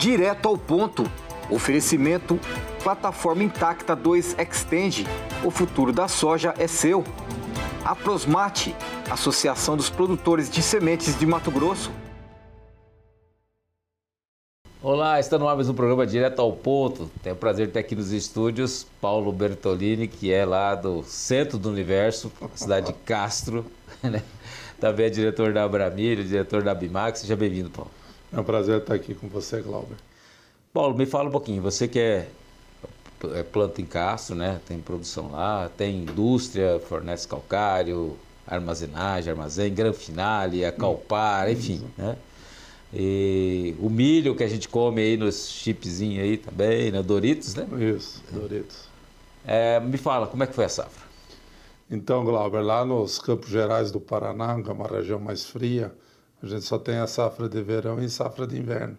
Direto ao ponto. Oferecimento Plataforma Intacta 2 Extend. O futuro da soja é seu. A Prosmate, Associação dos Produtores de Sementes de Mato Grosso. Olá, está no ar mais um programa Direto ao Ponto. Tenho o prazer de ter aqui nos estúdios Paulo Bertolini, que é lá do centro do universo, cidade de Castro, né? Também é diretor da Abramilho, diretor da Bimac. Seja bem-vindo, Paulo. É um prazer estar aqui com você, Glauber. Paulo, me fala um pouquinho, você que é planta em Castro, né? Tem produção lá, tem indústria, fornece calcário, armazenagem, armazém, Granfinale, a Calpar, enfim, né? E o milho que a gente come aí nos chipzinhos aí também, né? Doritos, né? Isso, Doritos. Me fala, como é que foi a safra? Então, Glauber, lá nos Campos Gerais do Paraná, que é uma região mais fria, a gente só tem a safra de verão e safra de inverno.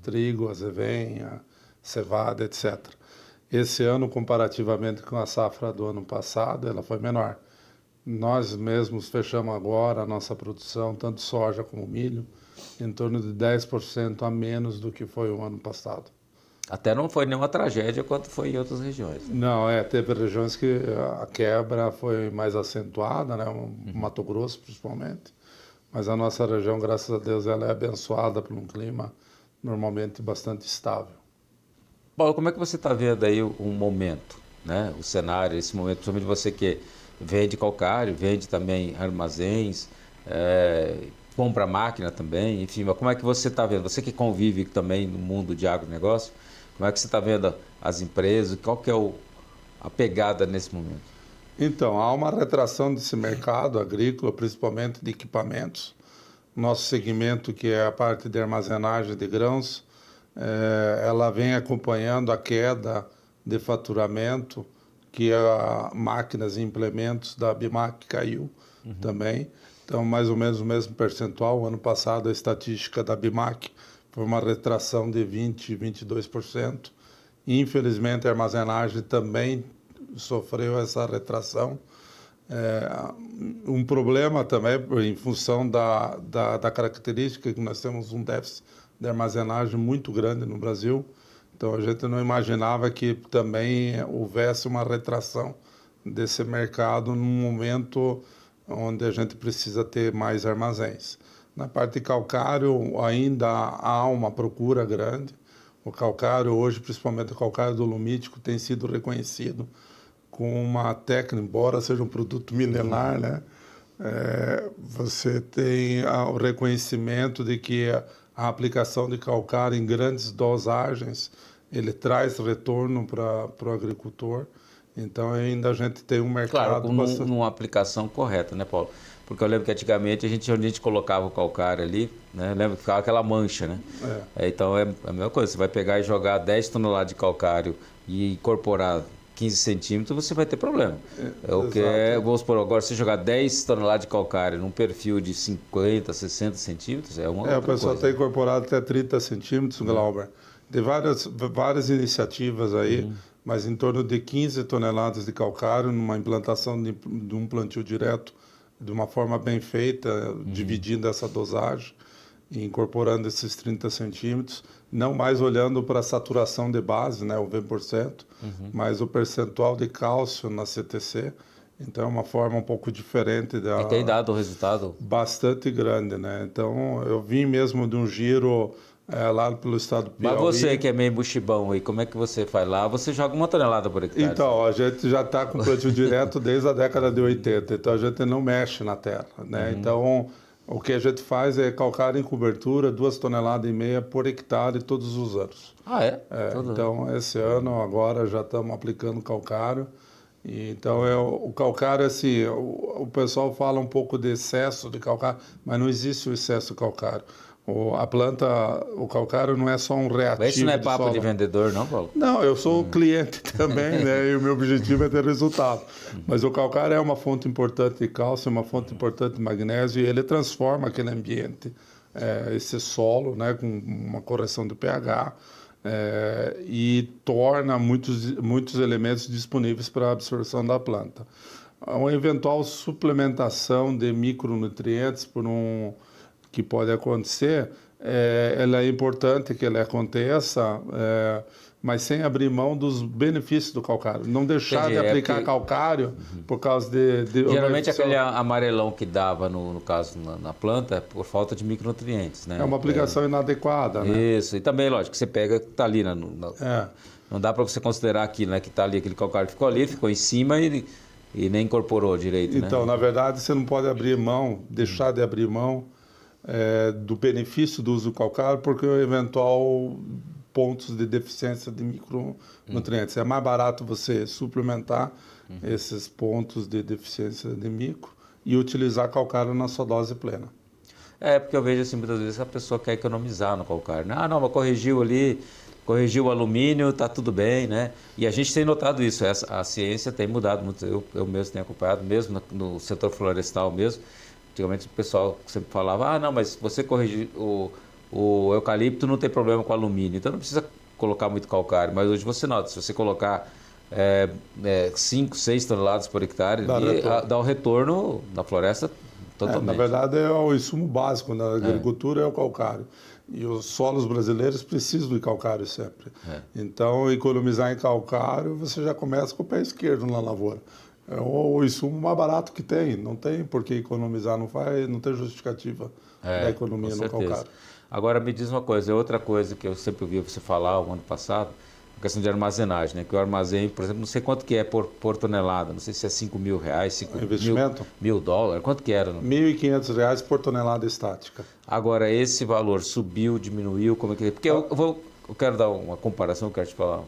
Trigo, azevenha, cevada, etc. Esse ano, comparativamente com a safra do ano passado, ela foi menor. Nós mesmos fechamos agora a nossa produção, tanto soja como milho, em torno de 10% a menos do que foi o ano passado. Até não foi nenhuma tragédia quanto foi em outras regiões. Não, teve regiões que a quebra foi mais acentuada, né? Mato Grosso principalmente, mas a nossa região, graças a Deus, ela é abençoada por um clima normalmente bastante estável. Paulo, como é que você está vendo aí um momento, né? O cenário, esse momento, principalmente você que vende calcário, vende também armazéns, compra máquina também, enfim, mas como é que você está vendo? Você que convive também no mundo de agronegócio, como é que você está vendo as empresas? Qual que é a pegada nesse momento? Então, há uma retração desse mercado agrícola, principalmente de equipamentos. Nosso segmento, que é a parte de armazenagem de grãos, ela vem acompanhando a queda de faturamento, que máquinas e implementos da Bimac caiu também. Então, mais ou menos o mesmo percentual. O ano passado, a estatística da Bimac foi uma retração de 20%, 22%. Infelizmente, a armazenagem também sofreu essa retração. Um problema também, em função da característica que nós temos um déficit de armazenagem muito grande no Brasil. Então, a gente não imaginava que também houvesse uma retração desse mercado num momento onde a gente precisa ter mais armazéns. Na parte de calcário, ainda há uma procura grande. O calcário hoje, principalmente o calcário dolomítico, tem sido reconhecido com uma técnica, embora seja um produto milenar, né? Você tem o reconhecimento de que a aplicação de calcário em grandes dosagens, ele traz retorno para o agricultor. Então, ainda a gente tem um mercado... Claro, numa aplicação correta, né, Paulo? Porque eu lembro que antigamente onde a gente colocava o calcário ali, né? Lembra que ficava aquela mancha, né? Então, é a mesma coisa. Você vai pegar e jogar 10 toneladas de calcário e incorporar 15 centímetros, você vai ter problema. Vamos supor, agora se jogar 10 toneladas de calcário num perfil de 50, 60 centímetros, é uma outra coisa. O pessoal tem incorporado até 30 centímetros, Glauber. Tem várias iniciativas aí, mas em torno de 15 toneladas de calcário numa implantação de um plantio direto, de uma forma bem feita, dividindo essa dosagem e incorporando esses 30 centímetros, não mais olhando para a saturação de base, né, o 20%, mas o percentual de cálcio na CTC. Então, é uma forma um pouco diferente. E tem dado o resultado? Bastante grande, né? Então, eu vim mesmo de um giro lá pelo estado do Piauí. Mas você que é meio buchibão aí, como é que você faz lá? Você joga 1 tonelada por hectare? Então, a gente já está com plantio direto desde a década de 80, então a gente não mexe na terra, né? Então, o que a gente faz é calcário em cobertura, 2,5 toneladas por hectare todos os anos. Ah, é? Então, esse ano, agora, já estamos aplicando calcário. Então, o calcário, assim, o pessoal fala um pouco de excesso de calcário, mas não existe o excesso de calcário. A planta, o calcário não é só um reativo. Mas isso não é papo de vendedor, não, Paulo? Não, eu sou cliente também, né? E o meu objetivo é ter resultado. Mas o calcário é uma fonte importante de cálcio, uma fonte importante de magnésio, e ele transforma aquele ambiente, esse solo, né, com uma correção do pH, e torna muitos elementos disponíveis para a absorção da planta. Uma eventual suplementação de micronutrientes que pode acontecer ela é importante que ela aconteça, mas sem abrir mão dos benefícios do calcário. Não deixar de aplicar calcário por causa de geralmente aquele amarelão que dava, no caso, na planta, é por falta de micronutrientes, né? É uma aplicação inadequada, né? Isso, e também, lógico, você pega que está ali, não dá para você considerar aquilo, né, que está ali, aquele calcário ficou ali, ficou em cima e nem incorporou direito, Então, né? na verdade, você não pode abrir mão, deixar de abrir mão do benefício do uso do calcário, porque o eventual pontos de deficiência de micronutrientes. É mais barato você suplementar esses pontos de deficiência de micro e utilizar calcário na sua dose plena. Porque eu vejo assim, muitas vezes a pessoa quer economizar no calcário, né? Ah, não, mas corrigiu o alumínio, tá tudo bem, né? E a gente tem notado isso, a ciência tem mudado muito, eu mesmo tenho acompanhado, mesmo no setor florestal mesmo. Antigamente o pessoal sempre falava, ah, não, mas você corrigir o eucalipto não tem problema com alumínio, então não precisa colocar muito calcário, mas hoje você nota, se você colocar 5, 6 toneladas por hectare, dá um retorno na floresta totalmente. Na verdade, é o insumo básico na agricultura é o calcário. E os solos brasileiros precisam de calcário sempre. Então, economizar em calcário, você já começa com o pé esquerdo na lavoura. É o insumo mais barato que tem. Não tem por que economizar, não tem justificativa da economia no calcário. Agora, me diz uma coisa, outra coisa que eu sempre ouvi você falar o ano passado, a questão de armazenagem, né? Que o armazém, por exemplo, não sei quanto que é por tonelada, não sei se é R$5.000, investimento? $1.000, quanto que era? R$1.500 por tonelada estática. Agora, esse valor subiu, diminuiu, como é que é? Porque eu quero dar uma comparação, eu quero te falar.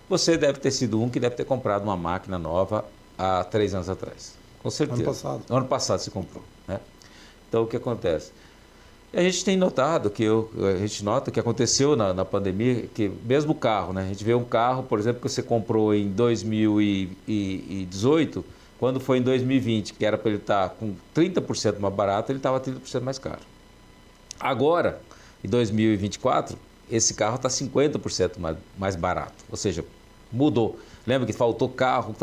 Você deve ter sido um que deve ter comprado uma máquina nova há 3 anos atrás. Com certeza. Ano passado. Ano passado você comprou, né? Então, o que acontece? A gente tem notado a gente nota que aconteceu na pandemia, que mesmo o carro, né? A gente vê um carro, por exemplo, que você comprou em 2018, quando foi em 2020, que era para ele estar com 30% mais barato, ele estava 30% mais caro. Agora, em 2024, esse carro está 50% mais barato, ou seja, mudou. Lembra que faltou carro,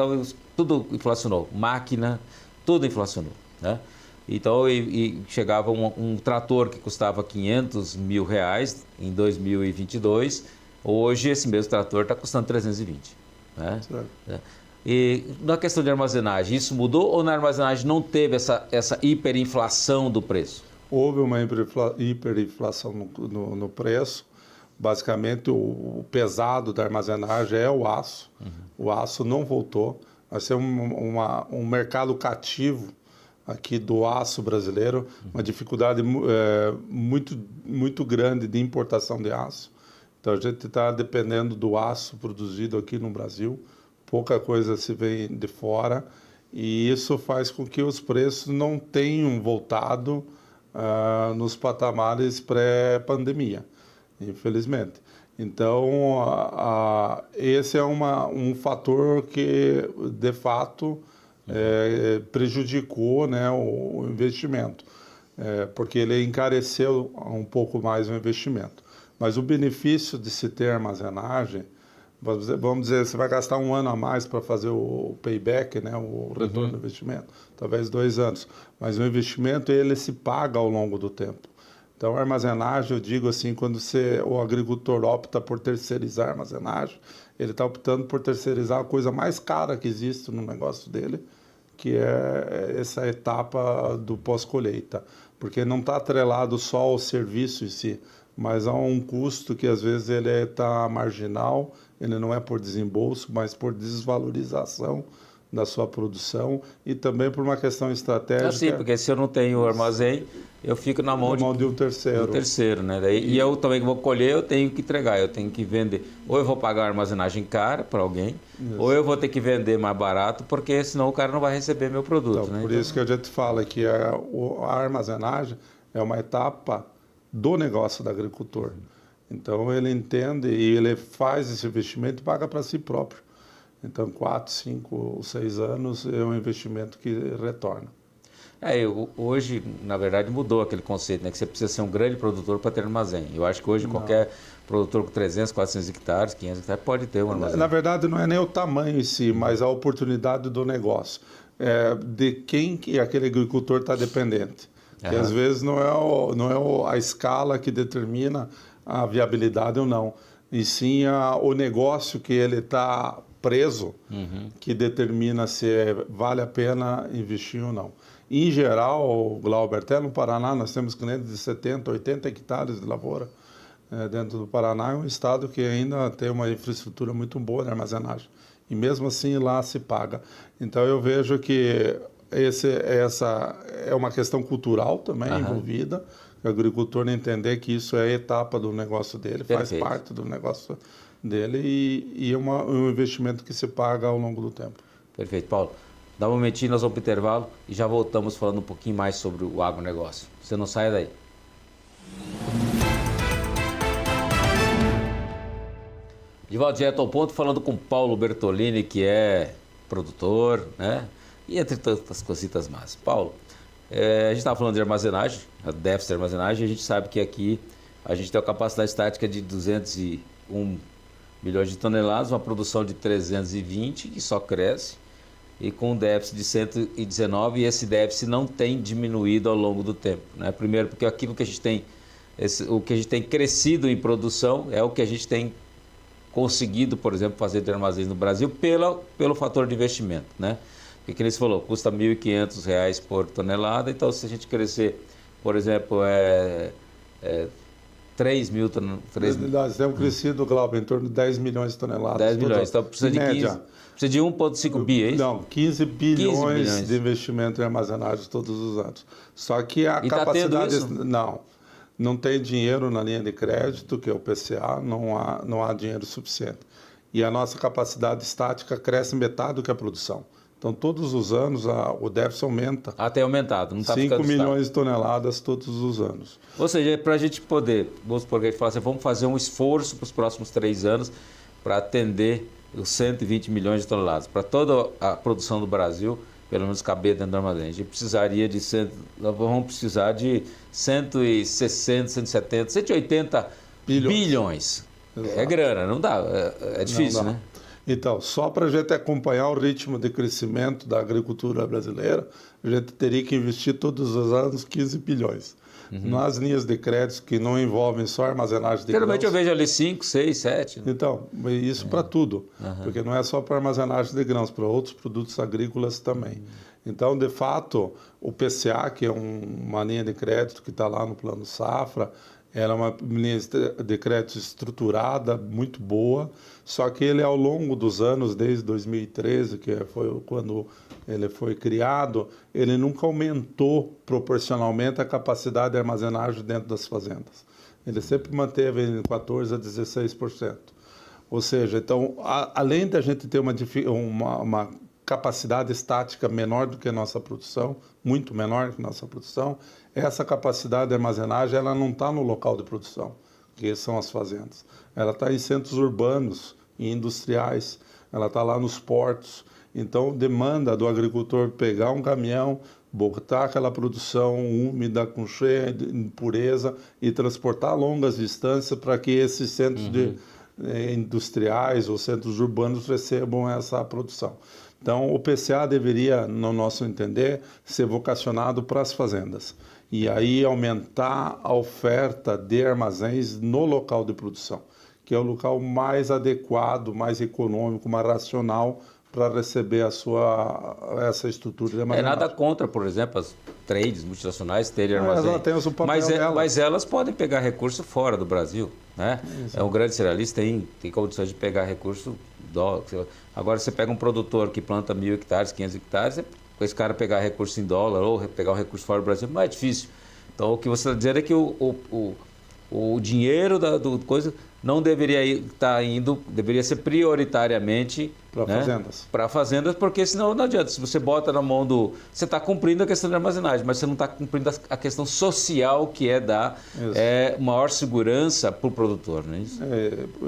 tudo inflacionou, máquina, tudo inflacionou, né? Então, chegava um trator que custava R$500 mil em 2022, hoje esse mesmo trator está custando 320, né? E na questão de armazenagem, isso mudou ou na armazenagem não teve essa hiperinflação do preço? Houve uma hiperinflação no preço. Basicamente, o pesado da armazenagem é o aço. O aço não voltou. Vai ser um mercado cativo aqui do aço brasileiro, uma dificuldade muito, muito grande de importação de aço. Então, a gente está dependendo do aço produzido aqui no Brasil, pouca coisa se vem de fora, e isso faz com que os preços não tenham voltado nos patamares pré-pandemia, infelizmente. Então, esse é um fator que, de fato, prejudicou, né, o investimento, porque ele encareceu um pouco mais o investimento. Mas o benefício de se ter armazenagem, vamos dizer, você vai gastar 1 ano a mais para fazer o payback, né, o retorno do investimento, talvez 2 anos, mas o investimento ele se paga ao longo do tempo. Então, a armazenagem, eu digo assim, quando o agricultor opta por terceirizar a armazenagem, ele está optando por terceirizar a coisa mais cara que existe no negócio dele, que é essa etapa do pós-colheita, porque não está atrelado só ao serviço em si, mas há um custo que às vezes ele está marginal, ele não é por desembolso, mas por desvalorização da sua produção e também por uma questão estratégica. Sim, porque se eu não tenho armazém, eu fico na mão de um terceiro. Né? E eu também vou colher, eu tenho que entregar, eu tenho que vender. Ou eu vou pagar armazenagem cara para alguém, ou eu vou ter que vender mais barato, porque senão o cara não vai receber meu produto. Então, né? Por isso que a gente fala que a armazenagem é uma etapa do negócio do agricultor. Então ele entende e ele faz esse investimento e paga para si próprio. Então 4, 5, 6 anos é um investimento que retorna. Hoje, na verdade, mudou aquele conceito, né? Que você precisa ser um grande produtor para ter armazém. Eu acho que hoje qualquer produtor com 300, 400 hectares, 500 hectares pode ter um armazém. Na verdade, não é nem o tamanho em si, mas a oportunidade do negócio. De quem que aquele agricultor está dependente. que às vezes não é a escala que determina a viabilidade ou não, e sim o negócio que ele está preso, que determina se vale a pena investir ou não. Em geral, Glauber, até no Paraná nós temos clientes de 70, 80 hectares de lavoura. Dentro do Paraná é um estado que ainda tem uma infraestrutura muito boa de armazenagem. E mesmo assim lá se paga. Então eu vejo que essa é uma questão cultural também envolvida, o agricultor entender que isso é etapa do negócio dele, faz parte do negócio dele e é um investimento que se paga ao longo do tempo. Perfeito, Paulo. Dá um momentinho, nós vamos para o intervalo e já voltamos falando um pouquinho mais sobre o agronegócio. Você não saia daí. De volta direto ao ponto, falando com Paulo Bertolini, que é produtor, né? E entre tantas cositas mais. Paulo, a gente estava falando de armazenagem, déficit de armazenagem, a gente sabe que aqui a gente tem uma capacidade estática de 201 milhões de toneladas, uma produção de 320, que só cresce, e com um déficit de 119, e esse déficit não tem diminuído ao longo do tempo, né? Primeiro, porque aquilo que a gente tem, o que a gente tem crescido em produção é o que a gente tem conseguido, por exemplo, fazer de armazéns no Brasil pelo fator de investimento, né? Porque, como você falou, custa R$ 1.500 por tonelada, então se a gente crescer, por exemplo, 3 mil toneladas... Nós temos crescido, Glauber, em torno de 10 milhões de toneladas. 10 milhões, então precisa de 15, precisa de 1,5 bi, é isso? Não, 15 bilhões de investimento em armazenagem todos os anos. Só que a capacidade... Tá tendo isso? Não tem dinheiro na linha de crédito, que é o PCA, não há dinheiro suficiente. E a nossa capacidade estática cresce metade do que a produção. Então, todos os anos, o déficit aumenta. Até aumentado, não está ficando 5 milhões de toneladas todos os anos. Ou seja, para a gente poder, vamos supor que a gente fala assim, vamos fazer um esforço para os próximos 3 anos para atender os 120 milhões de toneladas. Para toda a produção do Brasil, pelo menos caber dentro do armazém. A gente precisaria nós vamos precisar de 160, 170, 180 bilhões. É grana, não dá, é difícil, né? Então, só para a gente acompanhar o ritmo de crescimento da agricultura brasileira, a gente teria que investir todos os anos 15 bilhões. Nas linhas de crédito que não envolvem só armazenagem de Geralmente grãos. eu vejo ali 5, 6, 7. Então, isso para tudo, porque não é só para armazenagem de grãos, para outros produtos agrícolas também. Então, de fato, o PCA, que é uma linha de crédito que está lá no Plano Safra, era uma linha de crédito estruturada, muito boa, só que ele, ao longo dos anos, desde 2013, que foi quando ele foi criado, ele nunca aumentou proporcionalmente a capacidade de armazenagem dentro das fazendas. Ele sempre manteve em 14% a 16%. Ou seja, então, além da gente ter uma capacidade estática menor do que a nossa produção, muito menor que a nossa produção, essa capacidade de armazenagem ela não está no local de produção, que são as fazendas. Ela está em centros urbanos e industriais, ela está lá nos portos. Então, demanda do agricultor pegar um caminhão, botar aquela produção úmida, com cheia de impureza e transportar a longas distâncias para que esses centros industriais ou centros urbanos recebam essa produção. Então, o PCA deveria, no nosso entender, ser vocacionado para as fazendas. E aí aumentar a oferta de armazéns no local de produção, que é o local mais adequado, mais econômico, mais racional para receber essa estrutura de armazenagem. Nada contra, por exemplo, as trades multinacionais terem armazém. Elas têm o papel delas. Mas elas podem pegar recurso fora do Brasil, né? É um grande cerealista, tem condições de pegar recurso dólar. Agora você pega um produtor que planta 1.000 hectares, 500 hectares, esse cara pegar recurso em dólar ou pegar o recurso fora do Brasil é mais difícil. Então o que você está dizendo é que o dinheiro do coisa não deveria estar indo, deveria ser prioritariamente para fazendas. Para fazendas, porque senão não adianta. Se você bota na mão você está cumprindo a questão de armazenagem, mas você não está cumprindo a questão social, que é dar maior segurança para o produtor, não é isso?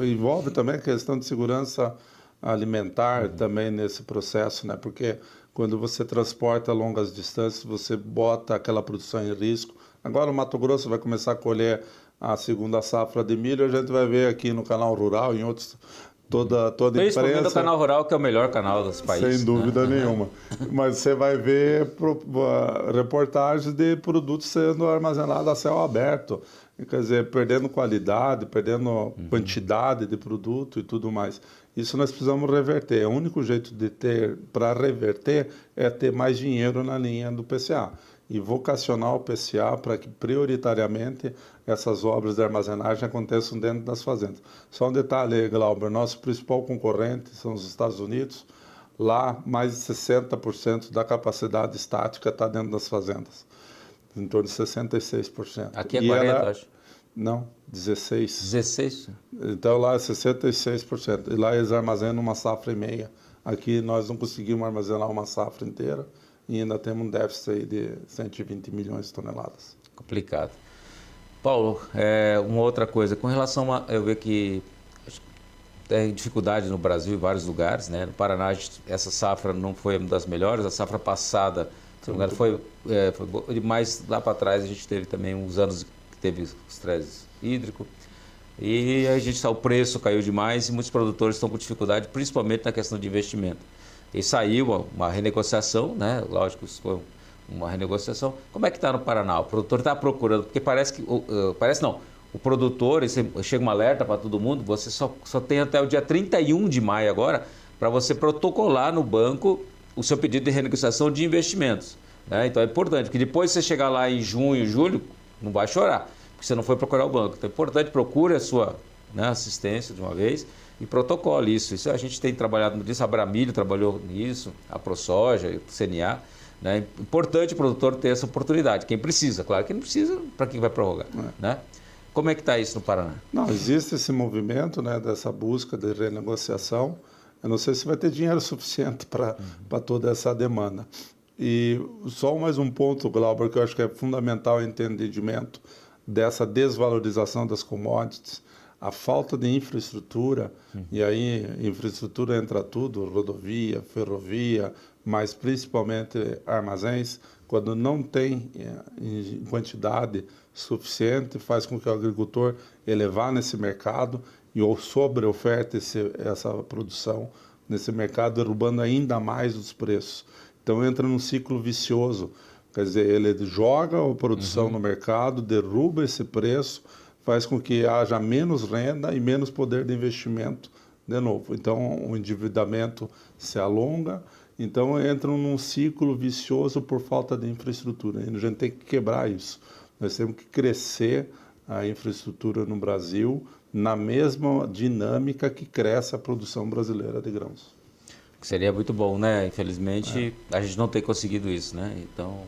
Envolve também a questão de segurança alimentar também nesse processo, né? Porque quando você transporta longas distâncias, você bota aquela produção em risco. Agora o Mato Grosso vai começar a colher a segunda safra de milho, a gente vai ver aqui no Canal Rural, em outros toda a imprensa. Principalmente o canal rural, que é o melhor canal dos países. Sem dúvida nenhuma. Mas você vai ver reportagens de produtos sendo armazenados a céu aberto. Quer dizer, perdendo qualidade, perdendo quantidade de produto e tudo mais. Isso nós precisamos reverter. O único jeito de ter para reverter é ter mais dinheiro na linha do PCA. E vocacionar o PCA para que, prioritariamente, essas obras de armazenagem aconteçam dentro das fazendas. Só um detalhe, Glauber, nosso principal concorrente são os Estados Unidos. Lá, mais de 60% da capacidade estática está dentro das fazendas. Em torno de 66%. Aqui é 40%, acho. Não, 16%. 16%? Então lá é 66%. E lá eles armazenam uma safra e meia. Aqui nós não conseguimos armazenar uma safra inteira e ainda temos um déficit aí de 120 milhões de toneladas. Complicado. Paulo, uma outra coisa, com relação a... Eu vejo que tem dificuldade no Brasil em vários lugares, né? No Paraná, essa safra não foi uma das melhores. A safra passada, se não me engano, foi boa. Mas lá para trás a gente teve também uns anos que teve estresse hídrico. E a gente o preço caiu demais e muitos produtores estão com dificuldade, principalmente na questão de investimento. E saiu uma renegociação, né? Lógico, isso foi uma renegociação. Como é que está no Paraná? O produtor está procurando, porque parece que... parece não. O produtor, chega um alerta para todo mundo, você só tem até o dia 31 de maio agora para você protocolar no banco o seu pedido de renegociação de investimentos. Né? Então é importante, porque depois você chegar lá em junho, julho, não vai chorar, porque você não foi procurar o banco. Então é importante, procure a sua assistência de uma vez e protocole isso. Isso a gente tem trabalhado nisso, a Abramilho trabalhou nisso, a ProSoja, o CNA. Né? É importante o produtor ter essa oportunidade. Quem precisa, claro, quem não precisa, para quem vai prorrogar. Né? Como é que está isso no Paraná? Não, existe esse movimento, né, dessa busca de renegociação. Eu não sei se vai ter dinheiro suficiente para toda essa demanda. E só mais um ponto, Glauber, que eu acho que é fundamental o entendimento dessa desvalorização das commodities, a falta de infraestrutura, e aí infraestrutura entra tudo, rodovia, ferrovia, mas principalmente armazéns, quando não tem em quantidade suficiente, faz com que o agricultor elevar nesse mercado e ou sobre-oferte essa produção nesse mercado, derrubando ainda mais os preços. Então entra num ciclo vicioso, quer dizer, ele joga a produção no mercado, derruba esse preço, faz com que haja menos renda e menos poder de investimento de novo. Então o endividamento se alonga, então entram num ciclo vicioso por falta de infraestrutura. E a gente tem que quebrar isso. Nós temos que crescer a infraestrutura no Brasil na mesma dinâmica que cresce a produção brasileira de grãos. Seria muito bom, né? Infelizmente, a gente não tem conseguido isso, né? Então...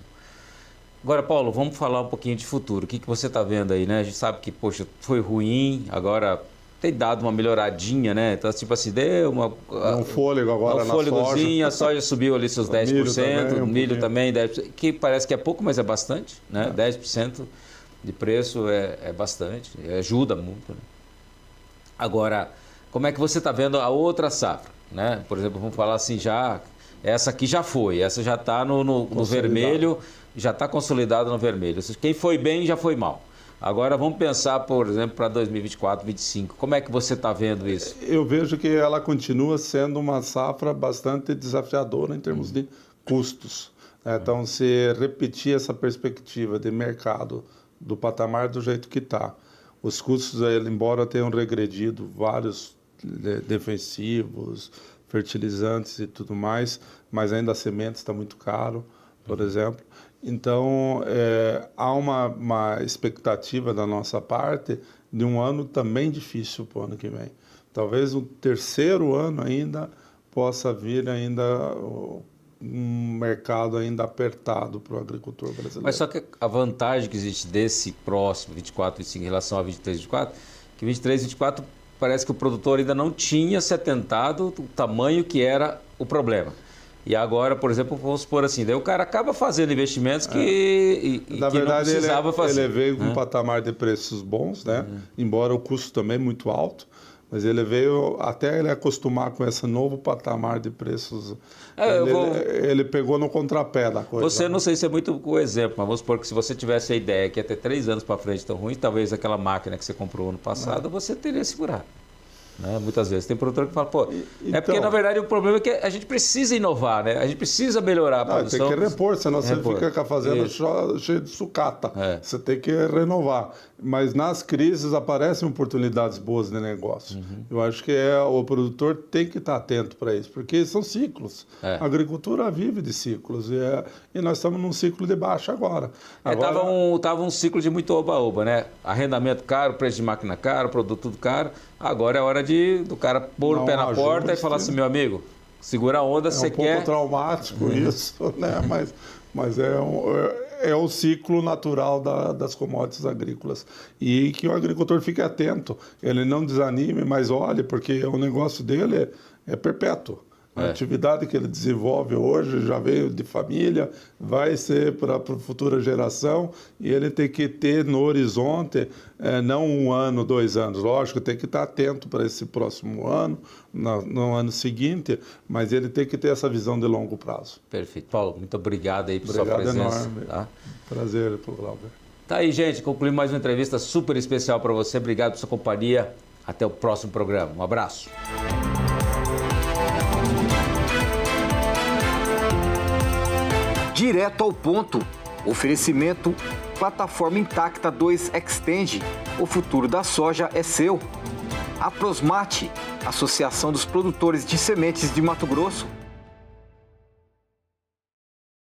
Agora, Paulo, vamos falar um pouquinho de futuro. O que você está vendo aí, né? A gente sabe que, poxa, foi ruim, agora tem dado uma melhoradinha, né? Então, tipo assim, deu um fôlego agora na fôlegozinho, soja. A soja subiu ali seus 10%, o milho também 10%, que parece que é pouco, mas é bastante, né? 10% de preço é bastante, ajuda muito, né? Agora, como é que você está vendo a outra safra, né? Por exemplo, vamos falar assim, essa aqui já foi, essa já está no vermelho, já está consolidada no vermelho. Quem foi bem já foi mal. Agora vamos pensar, por exemplo, para 2024, 2025. Como é que você está vendo isso? Eu vejo que ela continua sendo uma safra bastante desafiadora em termos de custos. Então, se repetir essa perspectiva de mercado do patamar do jeito que está, os custos, embora tenham regredido vários defensivos, fertilizantes e tudo mais, mas ainda a semente está muito caro, por exemplo. Então, há uma expectativa da nossa parte de um ano também difícil para o ano que vem. Talvez o terceiro ano ainda possa vir ainda um mercado ainda apertado para o agricultor brasileiro. Mas só que a vantagem que existe desse próximo 24, 25 em relação a 23, 24, que 23, 24 parece que o produtor ainda não tinha se atentado do tamanho que era o problema. E agora, por exemplo, vamos supor assim, daí o cara acaba fazendo investimentos que na verdade, não precisava fazer. Ele veio com um patamar de preços bons, né? Embora o custo também muito alto, mas ele veio até ele acostumar com esse novo patamar de preços. Ele pegou no contrapé da coisa. Você não sei se é muito o exemplo, mas vamos supor que se você tivesse a ideia que ia ter 3 anos para frente tão ruim, talvez aquela máquina que você comprou ano passado, você teria segurado. né? Muitas vezes. Tem produtor que fala, pô, é porque na verdade o problema é que a gente precisa inovar, né? A gente precisa melhorar a produção. Tem que repor, senão você fica com a fazenda cheia de sucata. Você tem que renovar. Mas nas crises aparecem oportunidades boas de negócio. Eu acho que o produtor tem que estar atento para isso, porque são ciclos. A agricultura vive de ciclos e nós estamos num ciclo de baixa agora. Tava um ciclo de muito oba-oba, né? Arrendamento caro, preço de máquina caro, produto tudo caro. Agora é hora do cara pôr o pé na porta e falar assim, meu amigo, segura a onda, você quer... É um pouco traumático isso, né? Mas é o ciclo natural das commodities agrícolas. E que o agricultor fique atento, ele não desanime, mas olhe, porque o negócio dele é perpétuo. A atividade que ele desenvolve hoje já veio de família, vai ser para a futura geração e ele tem que ter no horizonte não 1 ano, 2 anos. Lógico, tem que estar atento para esse próximo ano, no ano seguinte, mas ele tem que ter essa visão de longo prazo. Perfeito. Paulo, muito obrigado aí por sua presença. Enorme. Tá? Prazer, Glauber. Tá aí, gente. Concluímos mais uma entrevista super especial para você. Obrigado por sua companhia. Até o próximo programa. Um abraço. Direto ao ponto. Oferecimento Plataforma Intacta 2 Extend. O futuro da soja é seu. A Prosmate, Associação dos Produtores de Sementes de Mato Grosso.